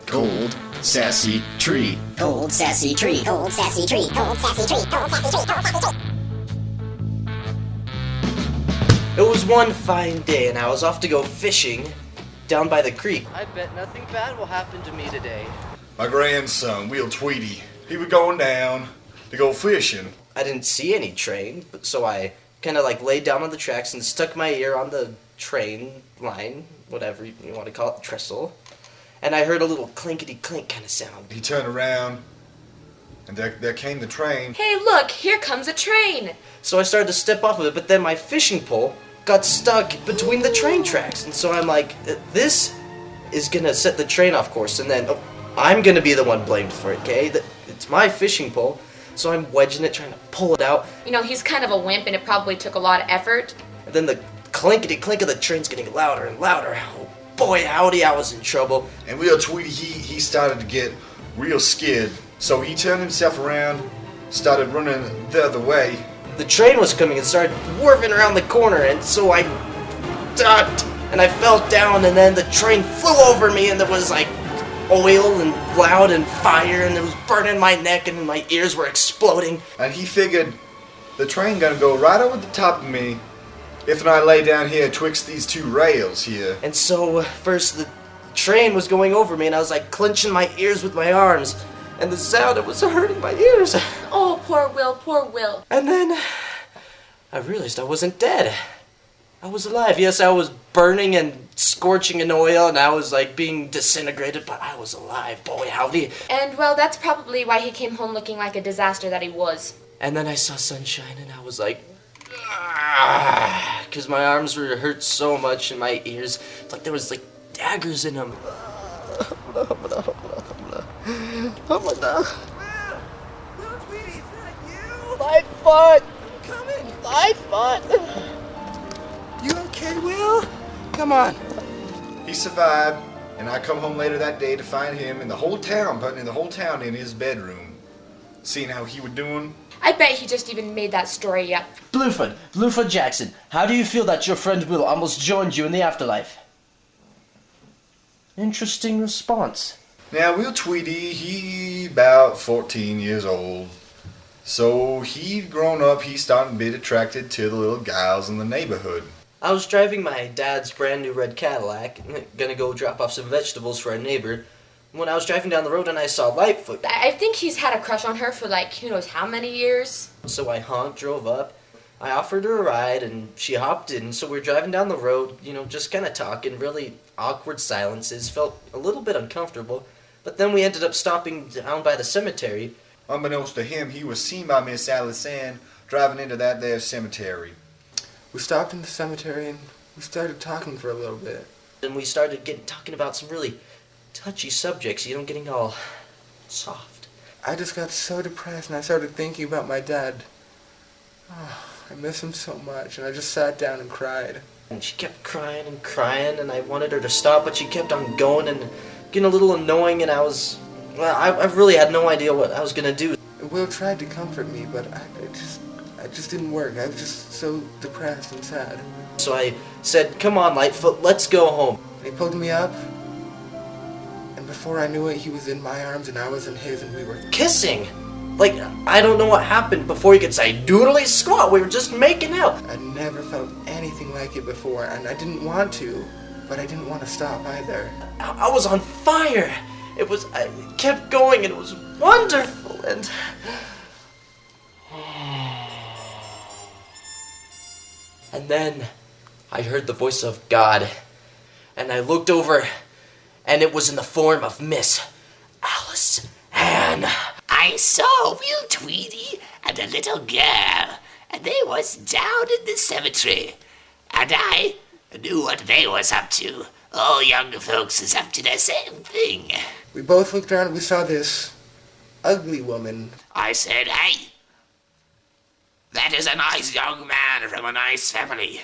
Cold, sassy tree. Cold, sassy tree. Cold, sassy tree. Cold, sassy tree. Cold, sassy tree. Cold, sassy tree. It was one fine day, and I was off to go fishing down by the creek. I bet nothing bad will happen to me today. My grandson, Will Tweedy, he was going down to go fishing. I didn't see any train, so I kind of like laid down on the tracks and stuck my ear on the train line, whatever you want to call it, trestle. And I heard a little clinkety-clink kind of sound. He turned around, and there came the train. Hey, look, here comes a train. So I started to step off of it, but then my fishing pole got stuck between the train tracks. And so I'm like, this is going to set the train off course, and then I'm going to be the one blamed for it, okay? It's my fishing pole, so I'm wedging it, trying to pull it out. You know, he's kind of a wimp, and it probably took a lot of effort. And then the clinkety-clink of the train's getting louder and louder. Oh, boy, howdy, I was in trouble. And Will Tweedy, he started to get real scared. So he turned himself around, started running the other way. The train was coming and started whirling around the corner, and so I ducked, and I fell down, and then the train flew over me, and there was like oil and loud and fire, and it was burning my neck, and my ears were exploding. And he figured the train gonna go right over the top of me if I lay down here twixt these two rails here. And so first the train was going over me, and I was like clenching my ears with my arms, and the sound, it was hurting my ears. Oh, poor Will, poor Will. And then I realized I wasn't dead. I was alive. Yes, I was burning and scorching in oil, and I was like being disintegrated, but I was alive. Boy, howdy. And, well, that's probably why he came home looking like a disaster that he was. And then I saw sunshine, and I was like, because my arms were hurt so much, and my ears, it's like there was like daggers in them. Oh my God. Will Tweedy, is that you? My foot! Come in! My foot! You okay, Will? Come on. He survived, and I come home later that day to find him in the whole town, putting in the whole town in his bedroom, seeing how he was doing. I bet he just even made that story up. Bluefoot Jackson, how do you feel that your friend Will almost joined you in the afterlife? Interesting response. Now, Will Tweedy, he about 14 years old. So he grown up, he's starting to be attracted to the little gals in the neighborhood. I was driving my dad's brand new red Cadillac, gonna go drop off some vegetables for a neighbor, when I was driving down the road and I saw Lightfoot. I think he's had a crush on her for like, who knows how many years. So I honked, drove up, I offered her a ride, and she hopped in. So we're driving down the road, just kind of talking, really awkward silences, felt a little bit uncomfortable. But then we ended up stopping down by the cemetery. Unbeknownst to him, he was seen by Miss Alice Ann driving into that there cemetery. We stopped in the cemetery and we started talking for a little bit. And we started talking about some really touchy subjects, getting all soft. I just got so depressed and I started thinking about my dad. Oh, I miss him so much, and I just sat down and cried. And she kept crying, and I wanted her to stop, but she kept on going and getting a little annoying, and I really had no idea what I was going to do. Will tried to comfort me, but it just didn't work. I was just so depressed and sad. So I said, come on, Lightfoot, let's go home. He pulled me up, and before I knew it, he was in my arms and I was in his, and we were kissing. Like, I don't know what happened before he could say doodly squat. We were just making out. I never felt anything like it before, and I didn't want to, but I didn't want to stop either. I was on fire. I kept going, and it was wonderful, and... And then I heard the voice of God, and I looked over, and it was in the form of Miss Alice Ann. I saw Will Tweedy and a little girl, and they was down in the cemetery, and I knew what they was up to. All young folks is up to the same thing. We both looked around and we saw this ugly woman. I said, hey, that is a nice young man from a nice family.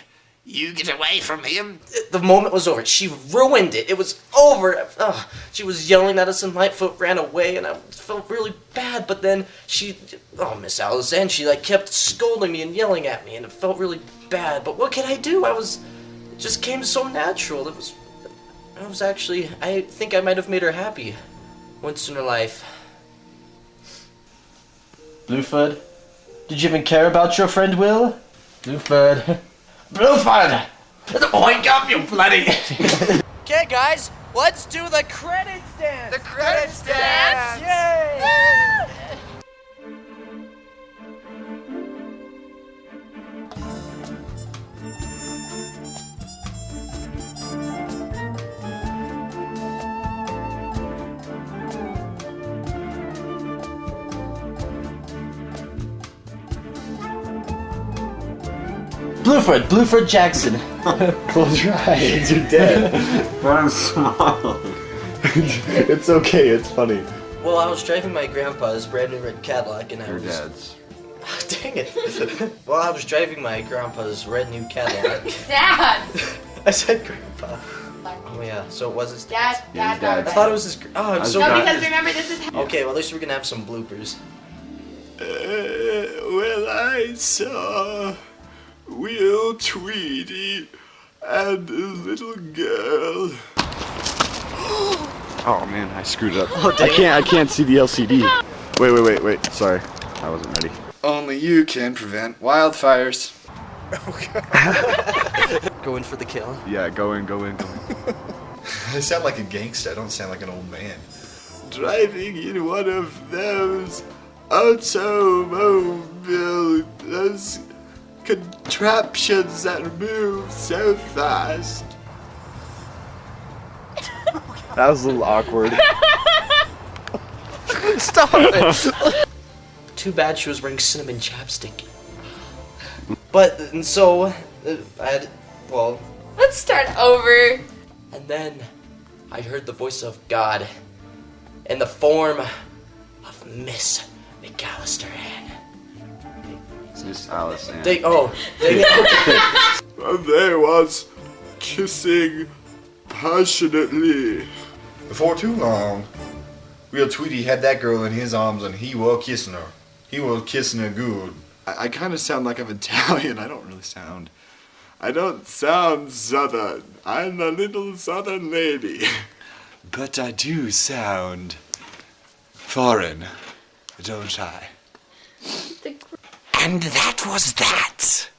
You get away from him? The moment was over. She ruined it. It was over. Ugh. She was yelling at us, and Lightfoot ran away, and I felt really bad. But then Miss Alice Ann, she kept scolding me and yelling at me, and it felt really bad. But what could I do? It just came so natural. I think I might have made her happy once in her life. Bluefoot, did you even care about your friend Will? Bluefoot. Bluefoot! Oink up, you bloody... Okay, guys, let's do the credits dance! The credits dance! Yay! Bluefoot Jackson. Close your eyes, you're dead. But I'm smiling. It's okay, it's funny. Well, I was driving my grandpa's brand new red Cadillac, and Your dad's. Dang it. Well, I was driving my grandpa's red new Cadillac. Dad! I said grandpa. Oh yeah, so it was his Dad, Yeah, Dad, Dad. I thought it was his... Oh, I'm so No, bad. because remember, this is... Okay, well, at least we're gonna have some bloopers. Well, I saw Will Tweedy and a little girl. Oh man, I screwed up. Oh, dang it. I can't see the LCD. Wait. Sorry, I wasn't ready. Only you can prevent wildfires. Going for the kill. Yeah, go in. I sound like a gangster, I don't sound like an old man. Driving in one of those automobile, those contraptions that move so fast. That was a little awkward. Stop it! Too bad she was wearing cinnamon chapstick. But, and so, Let's start over. and then I heard the voice of God in the form of Miss McAllister Ann. Miss Alice Ann. Dang it. And they was kissing passionately. Before too long, Will Tweedy had that girl in his arms and he was kissing her. He was kissing her good. I kind of sound like I'm Italian. I don't sound southern. I'm a little southern lady. But I do sound foreign, don't I? And that was that.